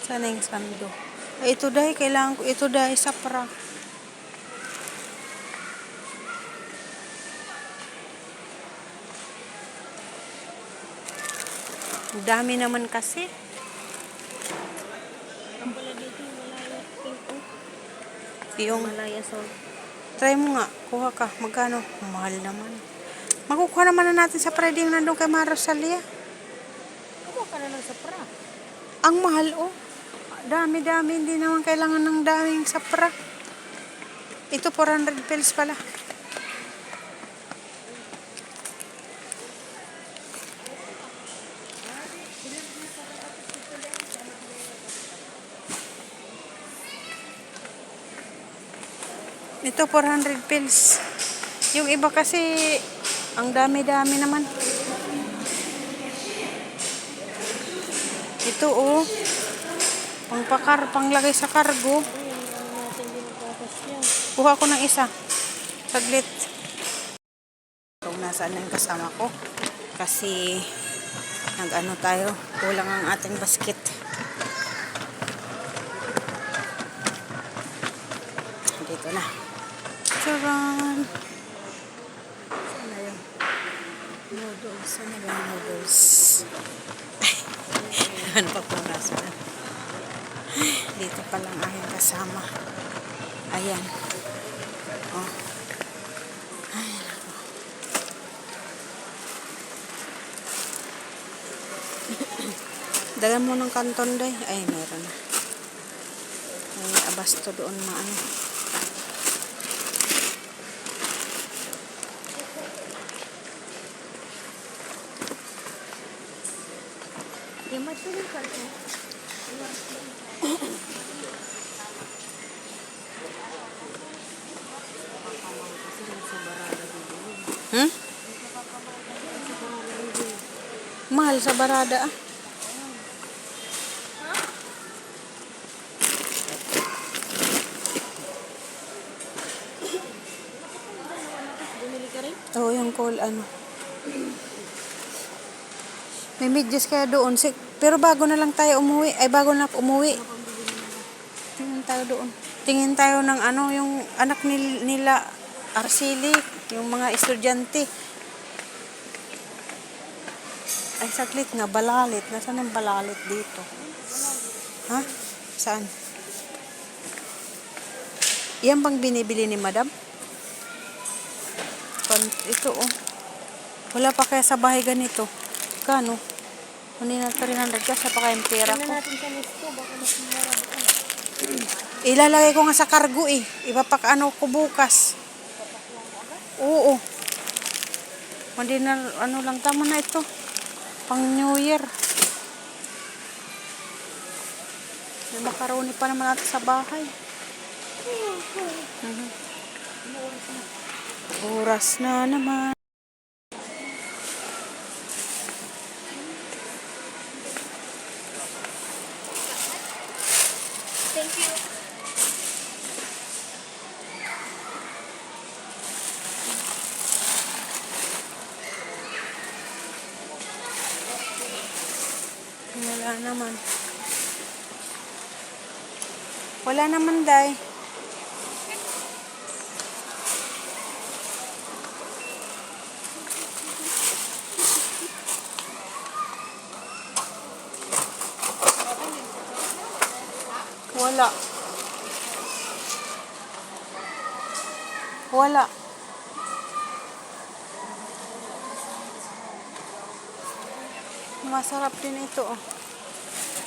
Sana yung sando. Ay, ito dahi. Kailangan ko ito dahi sa pra. Dami naman kasi. Ang pala dito, malaya pink oh. Yung, Malaya salt. try mo nga. Kuha ka. Magkano? Mahal naman. Makukuha naman na natin sa Friday yung nandun kay Marosalia. Kuha ka na lang sa pra. Ang mahal, oh. Dami-dami. Hindi naman kailangan ng daming sapra. Ito, 400 pills pala. Ito, 400 pills. Yung iba kasi, ang dami-dami naman. Ito, oh. Panglagay sa kargo. Kuha ko ng isa. Saglit. Kung nasaan na yung kasama ko. Kasi, nag-ano tayo. Kulang ang ating basket. Dito na. Charan! Sana yung noodles. Sana yung noodles. Ano pa po nasaan? Dito pa lang aking kasama. Ayan. Oh. Ay, nako. Dagan mo ng kanton day. Ay, meron na. May abasto doon na ano. Yung matuloy ka ito. Hmm? Mahal sa barada ah. Bumili ka rin? Oo, yung call ano. May medyas kaya doon. Pero bago na lang tayo umuwi. Ay, bago na umuwi. Tingin tayo doon. Tingin tayo ng ano, yung anak nila Arceli. Yung mga estudyante. Ay, saglit nga. Balalit. Nasaan ang balalit dito? Ha? Saan? Yan bang binibili ni madam? Ito oh. Wala pa kaya sa bahay ganito. Kano? Kunin na 300 ka sa pa kayong pera ko. Tingnan natin sa listo. Baka mas mura doon. Ilalagay ko nga sa kargo eh. Ipapak-ano ko bukas. Oo. Hindi na ano lang. Tama na ito. Pang New Year. May makaroni pa naman natin sa bahay. Oras na naman. Thank you. Wala naman. Wala naman, day. Wala. Wala. Masarap din ito, oh.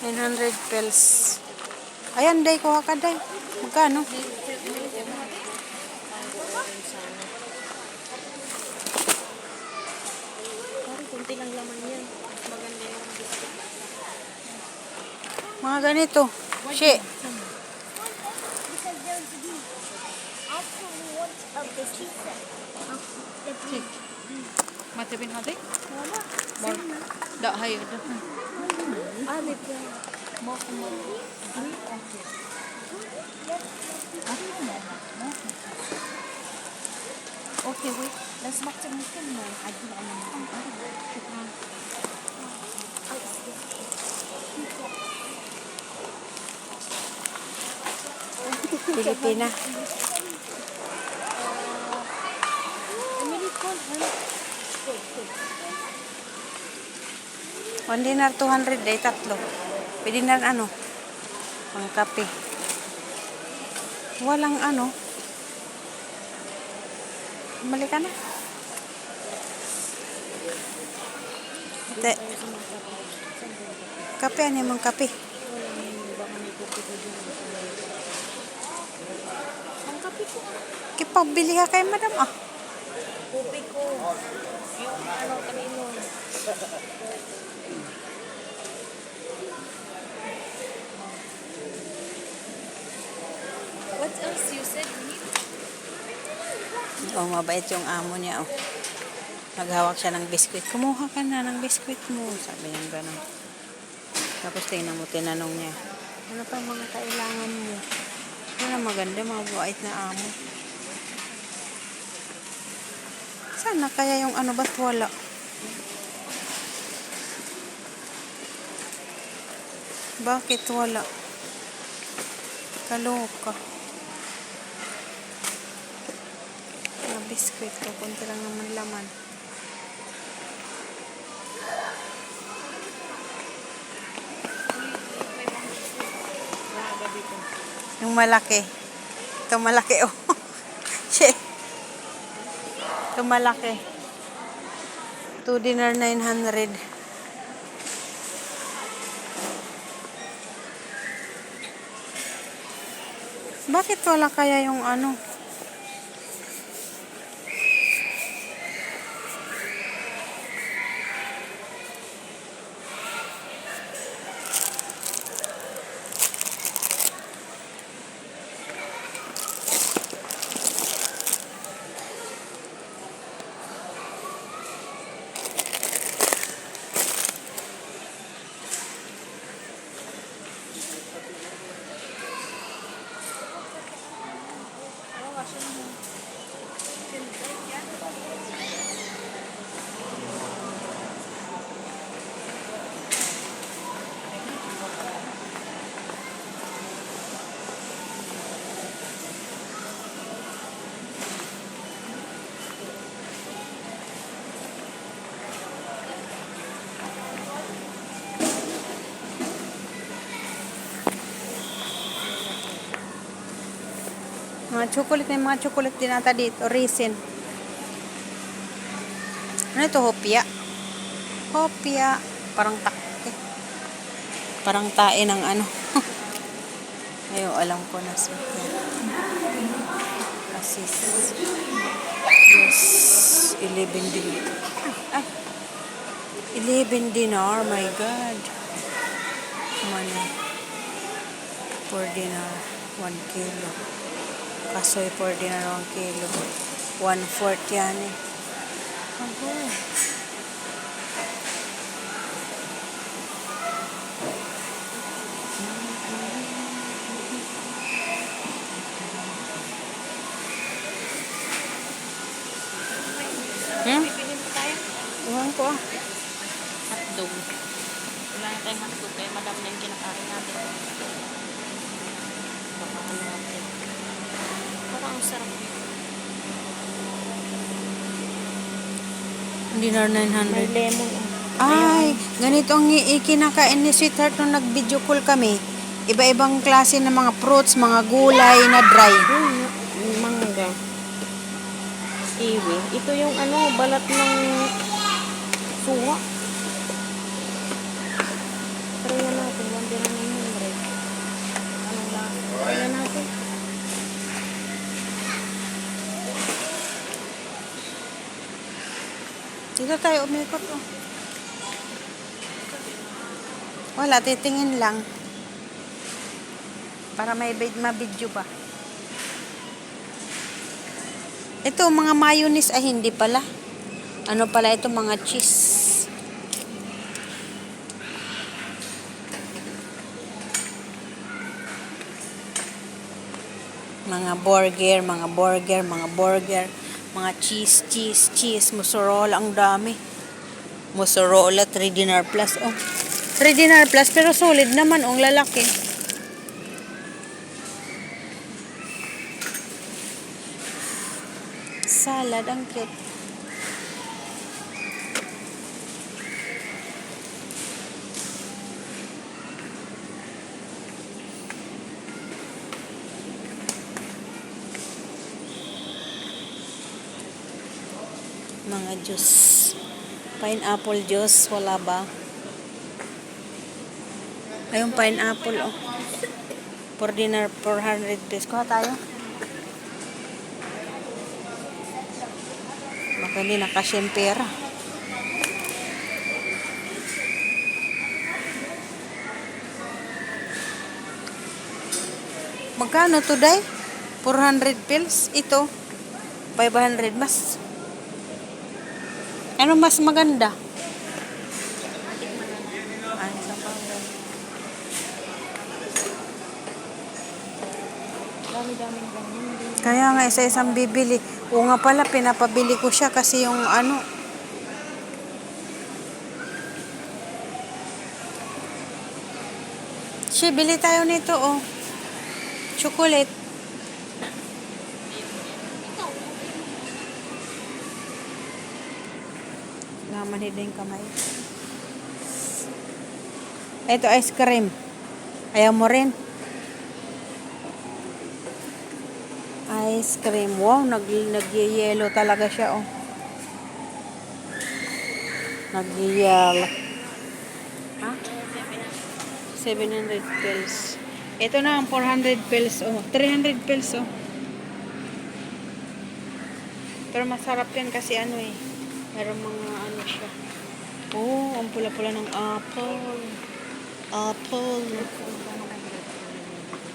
900 pills. Ayan, day. Kuha ka, day. Magkano? Parang kunti lang laman yan. Maganda yung biscuit. Mga ganito. She. Matipin hati? Wala. Da hayo da. Alit yan. Mo kuma. Okay, wait. Let's maksa mungkin mo. Adi na naman. Pilipina. Emily call her. One dinar, 200 day, tatlo. Pwede na rin ano, pang kape. Walang ano. Balik ka na. Te. Kape, ano yung kape? Ang kape ko. Kipagbili ka kay madam ah. Kopi ko. Yung ano kanino. What else you said we need? Oh, mabait yung amo niya oh. Naghawak siya ng biskwit. Kumuha ka na ng biskwit mo. Sabi niya gano'n. Tapos tingnan mo, tinanong niya. Ano pa mga kailangan mo? Ano maganda, mga bait na amo. Sana kaya yung ano ba't wala? Bakit wala? Kaloka. Na biskwit ko, kunti lang naman laman. Yung malaki. Ito malaki oh. Shit. Ito malaki. 2 dinar 900. Bakit wala kaya yung ano? Mga chocolate, may mga chocolate din ata dito. Resin. Ano ito? Hopia. Hopia. Parang takte. Parang tae ng ano. Ayaw, alam ko na siya. Asis. Yes. 11 dinar. Ay. 11 dinar. My God. Money. 4 dinar. 1 kilo. Kasoy 4 dinar 1 kilo. 1/4 yan eh. Ako. Pipinin pa tayo. Iwan ko ah. Hotdog. Wala na tayong hotdog kaya madam na yung kinakain natin. Baka ano natin. Parang ang sarap dito. Dinar May 900. lemon. Ay, ganito ang ikinakain ni Sweetheart nung nag-video call kami. Iba-ibang klase ng mga fruits, mga gulay na dry. Mangga. Kiwi. Ito yung ano, balat ng suwa. Try na natin. 1 dinar 900. Anong lasa? Try na natin. Dito tayo umikot oh. Wala, titingin lang. Para may ma-video ba. Ito, mga mayonnaise ay hindi pala. Ano pala ito, mga cheese. Mga burger, mga cheese, mozzarella, ang dami. Mozzarella, 3 dinar plus, oh. 3 dinar plus, pero solid naman, ang lalaki. salad. Ang cute. Mga juice. Pineapple juice. Wala ba? Ayun, pineapple, oh. For dinner, 400 pesos. Kuha tayo. Baka hindi nakasya yung pera. Magkano to, day? 400 pills? Ito, 500. Mas, ano mas maganda? Ay, sa panggal. Dami-daming ganyan. Kaya nga, isa-isang bibili. O nga pala, pinapabili ko siya kasi yung ano. Siya, bili tayo nito, oh. Chocolate. Namanhid na yung kamay. Ito, ice cream. Ayaw mo rin? Ice cream. Wow, nag-yellow talaga siya, oh. Nag-yellow. Ha? 700 pills. Ito na ang 400 pills, oh. 300 pills, oh. Pero masarap yan kasi ano eh. Meron mga ano siya. Oh, ang pula-pula ng apple. Apple.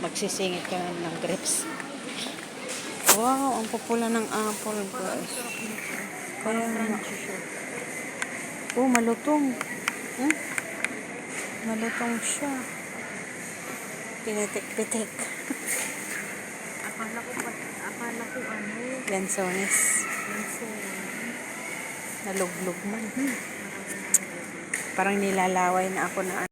Magsisingit ka ng grapes. Wow, ang pupula ng apple, guys. Kaya nga. Oh, malutong. Hmm? Malutong siya. Pinitik-pitik. Akala ko ano. Lansones. Naluglog man. Parang nilalaway na ako na